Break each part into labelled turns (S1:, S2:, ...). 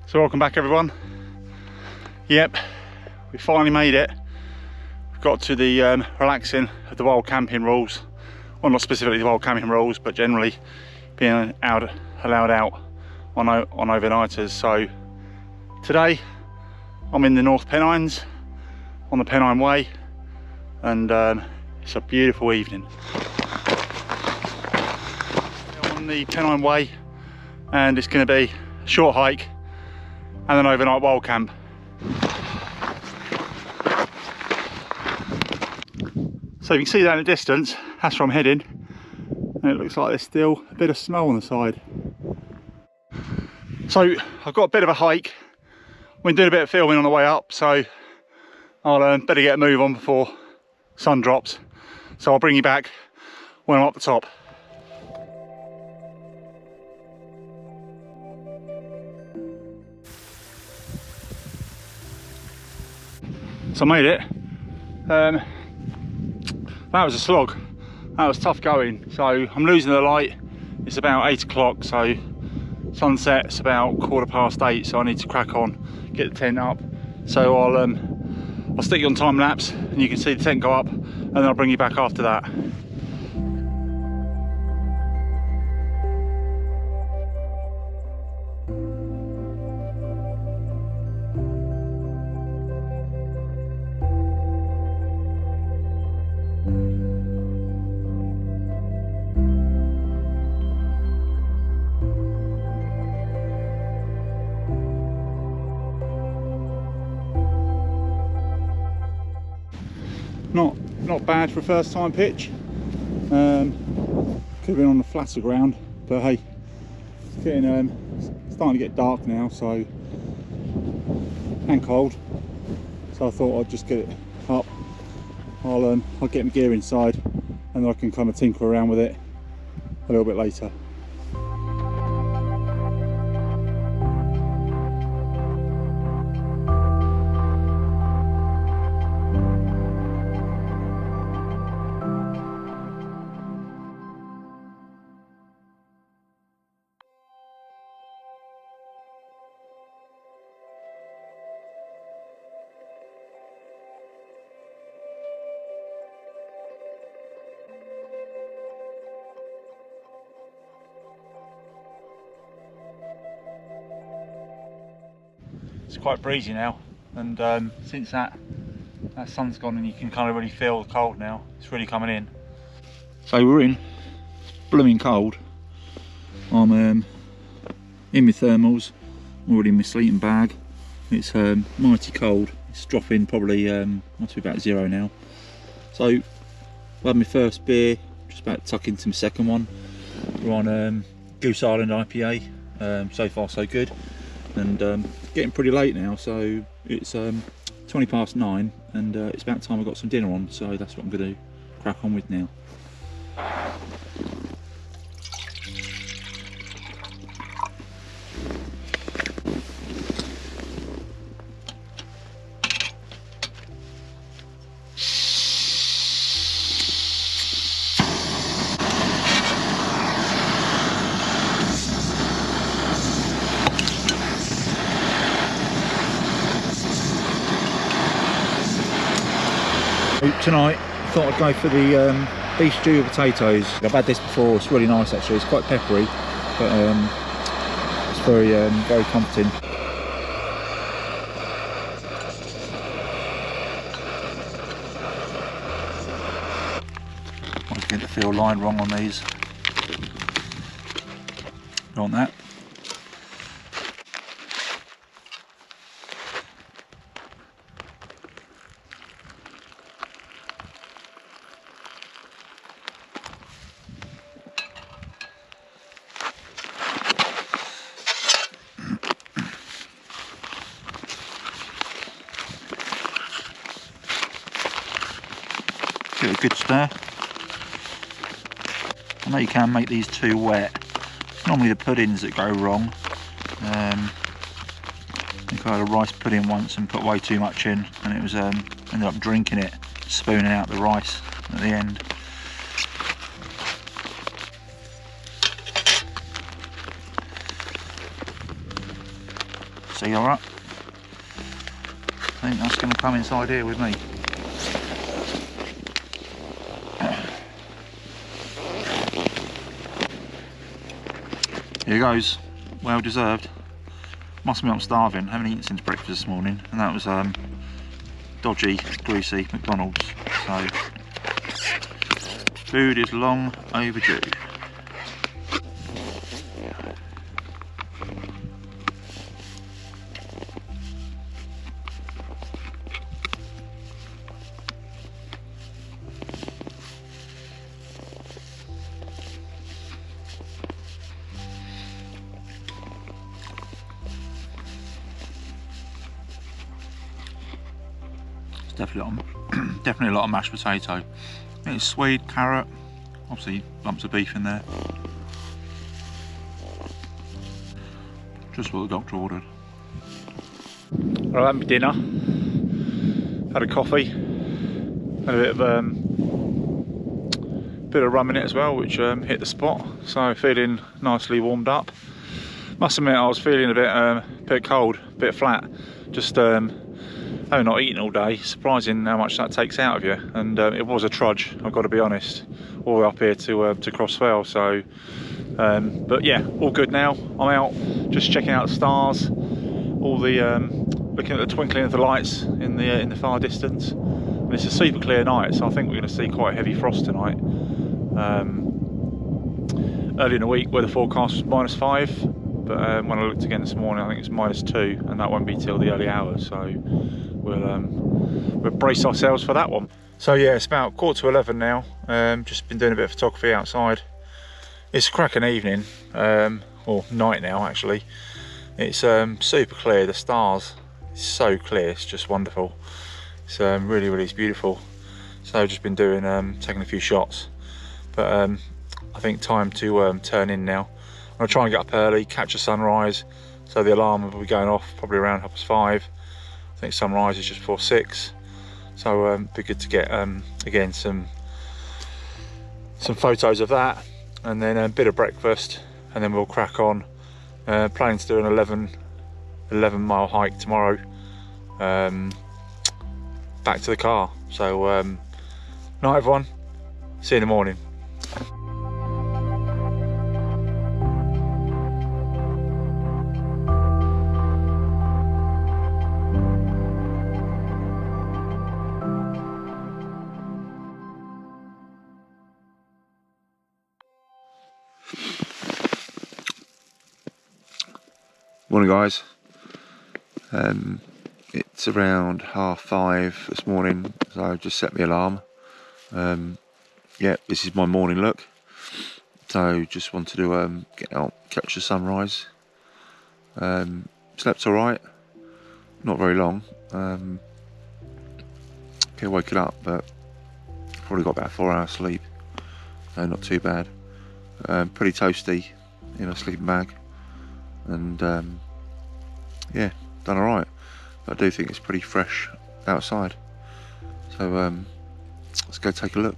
S1: So welcome back everyone. Yep, we finally made it. We've got to the relaxing of the wild camping rules. Well, not specifically the wild camping rules, but generally being allowed out on overnighters. So today I'm in the North Pennines on the Pennine Way, and it's a beautiful evening on the Pennine Way, and it's going to be a short hike and an overnight wild camp. So you can see that in the distance, that's where I'm heading, and it looks like there's still a bit of snow on the side. So I've got a bit of a hike. I've been doing a bit of filming on the way up, so I'll better get a move on before sun drops. So I'll bring you back when I'm up the top. So I made it. That was a slog. That was tough going. So I'm losing the light. It's about 8 o'clock, so sunset's about 8:15, so I need to crack on, get the tent up. So I'll stick you on time lapse and you can see the tent go up, and then I'll bring you back after that. Not bad for a first time pitch. Could have been on the flatter ground, but hey, it's getting starting to get dark now, so, and cold, so I thought I'd just get it up. I'll get my gear inside and then I can kind of tinker around with it a little bit later. It's quite breezy now, and since that sun's gone, and you can kind of really feel the cold now. It's really coming in. So we're in. It's blooming cold. I'm in my thermals, already in my sleeping bag. It's mighty cold. It's dropping probably must be about 0 now. So I had my first beer, just about to tuck into my second one. We're on Goose Island IPA. So far so good, and getting pretty late now, so it's 9:20, and it's about time I got some dinner on, so that's what I'm going to crack on with now. Tonight I thought I'd go for the beef stew with potatoes. I've had this before, it's really nice actually. It's quite peppery, but it's very comforting. I was getting the feel line wrong on these. You want that? Give it a good stir. I know you can make these too wet. It's normally the puddings that go wrong. I think I had a rice pudding once and put way too much in, and it was ended up drinking it, spooning out the rice at the end. See, alright? I think that's going to come inside here with me. Here goes, well deserved. Must admit I'm starving, haven't eaten since breakfast this morning, and that was dodgy, greasy McDonald's, so food is long overdue. Definitely a lot of mashed potato. It's swede, carrot, obviously lumps of beef in there. Just what the doctor ordered. Right, I had my dinner, had a coffee, had a bit of rum in it as well, which hit the spot. So feeling nicely warmed up. Must admit I was feeling a bit cold, a bit flat. Just having not eaten all day, surprising how much that takes out of you, and it was a trudge, I've got to be honest, all the way up here to Crossfell. So but yeah, all good now. I'm out just checking out the stars, all the looking at the twinkling of the lights in the far distance, and it's a super clear night, so I think we're going to see quite heavy frost tonight. Early in the week weather forecast was -5, but when I looked again this morning I think it's -2, and that won't be till the early hours, so we'll brace ourselves for that one. So yeah, it's about 11:15 now. Just been doing a bit of photography outside. It's a cracking evening, or night now actually. It's super clear, the stars, it's so clear, it's just wonderful. It's really beautiful. So I've just been doing taking a few shots, but I think time to turn in now. I'm gonna try and get up early, catch a sunrise, so the alarm will be going off probably around 5:30. I think sunrise is just before 6, so be good to get again some photos of that, and then a bit of breakfast, and then we'll crack on. Planning to do an 11-mile hike tomorrow, back to the car. So night everyone, see you in the morning. Morning guys, it's around 5:30 this morning, so I just set the alarm. Yeah, this is my morning look, so just wanted to get out, catch the sunrise. Slept alright, not very long. Okay, woken up, but probably got about 4 hours sleep, not too bad. Pretty toasty in a sleeping bag, and yeah, done alright. But I do think it's pretty fresh outside, so let's go take a look.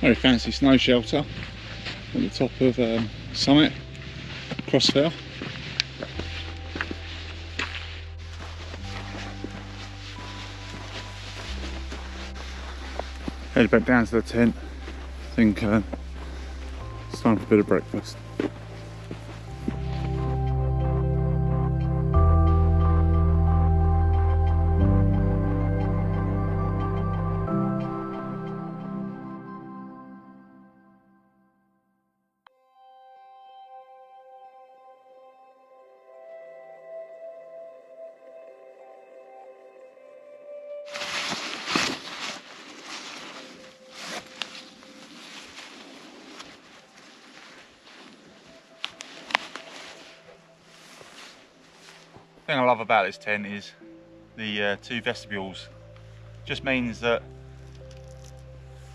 S1: Very fancy snow shelter at the top of summit, Crossfell. Headed back down to the tent. I think it's time for a bit of breakfast. The thing I love about this tent is the two vestibules. Just means that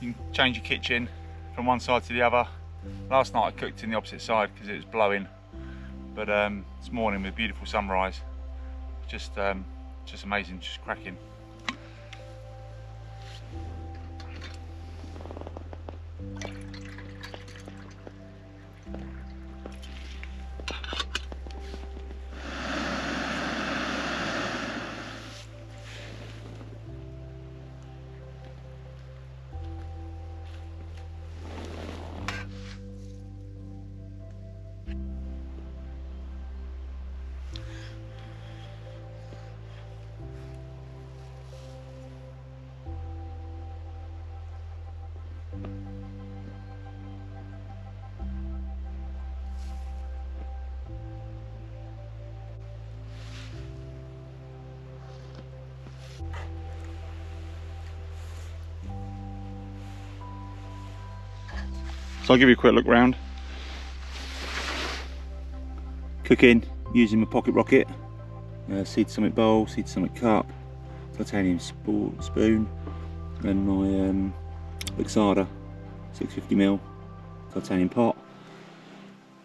S1: you can change your kitchen from one side to the other. Last night I cooked in the opposite side because it was blowing, but this morning with beautiful sunrise, just amazing, just cracking. So I'll give you a quick look round. Cooking using my pocket rocket, seed summit bowl, seed summit cup, titanium spoon, and my Luxarda 650ml titanium pot.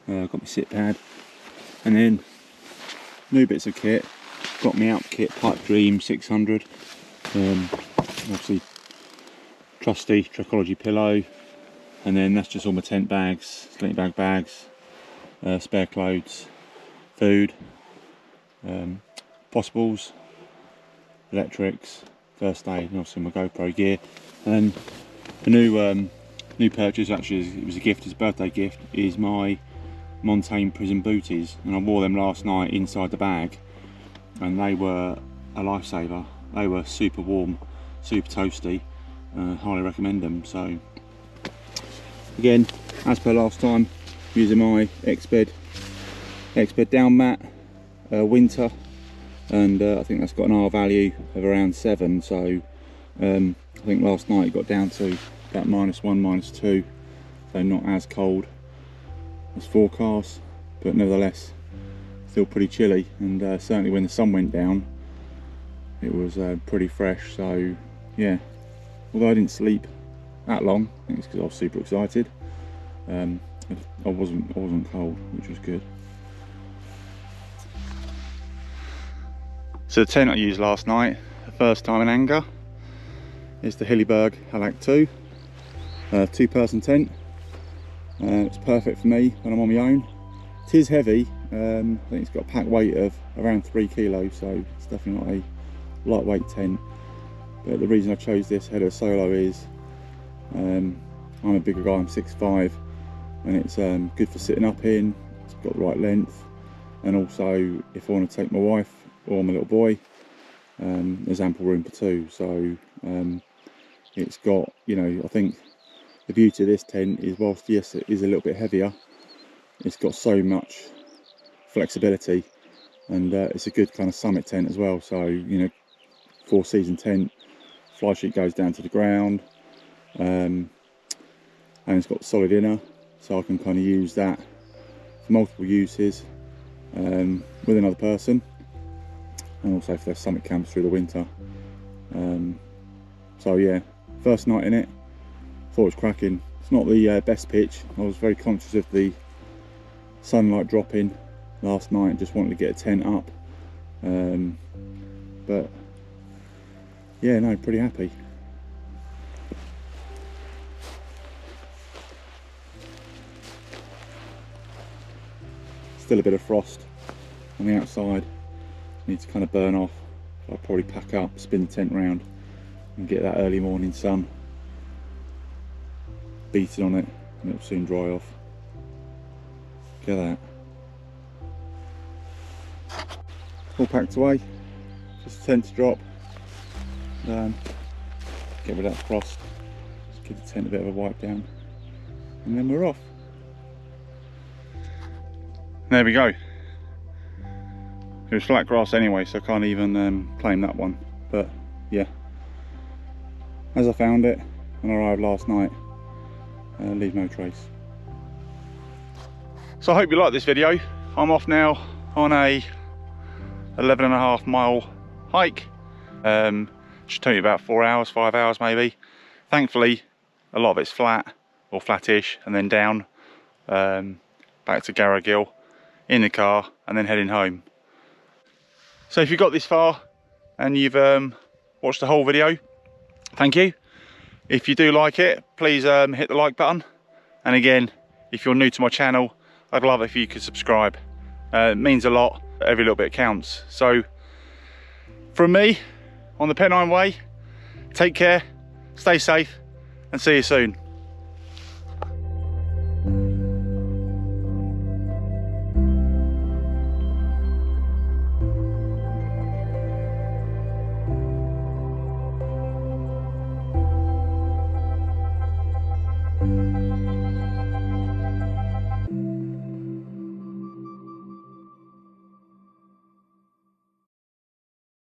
S1: Got my sit pad, and then new bits of kit. Got my out kit Pipe Dream 600, obviously trusty Trekology pillow. And then that's just all my tent bags, sleeping bag bags, spare clothes, food, possibles, electrics, first aid, and obviously my GoPro gear. And the new purchase, actually it was a gift, it's a birthday gift, is my Montane prison booties, and I wore them last night inside the bag, and they were a lifesaver. They were super warm, super toasty. Highly recommend them. So again, as per last time, using my Exped down mat, winter, and I think that's got an R value of around 7. So I think last night it got down to about -1, -2, so not as cold as forecast, but nevertheless still pretty chilly. And certainly when the sun went down, it was pretty fresh. So yeah, although I didn't sleep that long, I think it's because I was super excited. I wasn't cold, which was good. So the tent I used last night, the first time in anger, is the Hilleberg Allak 2, 2-person tent. It's perfect for me when I'm on my own. It is heavy. I think it's got a pack weight of around 3 kilos, so it's definitely not a lightweight tent. But the reason I chose this head of solo is I'm a bigger guy, I'm 6'5", and it's good for sitting up in. It's got the right length, and also if I want to take my wife or my little boy, there's ample room for 2. So it's got, you know, I think the beauty of this tent is, whilst yes it is a little bit heavier, it's got so much flexibility, and it's a good kind of summit tent as well. So, you know, 4-season tent, fly sheet goes down to the ground, and it's got solid inner, so I can kind of use that for multiple uses with another person, and also if there's summit camps through the winter. So yeah, first night in it, thought it was cracking. It's not the best pitch. I was very conscious of the sunlight dropping last night and just wanted to get a tent up, but yeah, no, pretty happy. still a bit of frost on the outside. Needs to kind of burn off. I'll probably pack up, spin the tent round and get that early morning sun beating on it, and it'll soon dry off. Look at that. All packed away, just a tent to drop. Get rid of that frost, just give the tent a bit of a wipe down, and then we're off. There we go. It was flat grass anyway, so I can't even claim that one. But yeah, as I found it when I arrived last night, leave no trace. So I hope you like this video. I'm off now on a 11.5 mile hike. Should take me about 4 hours, 5 hours maybe. Thankfully, a lot of it's flat or flattish, and then down back to Garragill in the car, and then heading home. So if you got this far and you've watched the whole video, thank you. If you do like it, please hit the like button. And again, if you're new to my channel, I'd love it if you could subscribe. It means a lot, every little bit counts. So from me on the Pennine Way, take care, stay safe, and see you soon.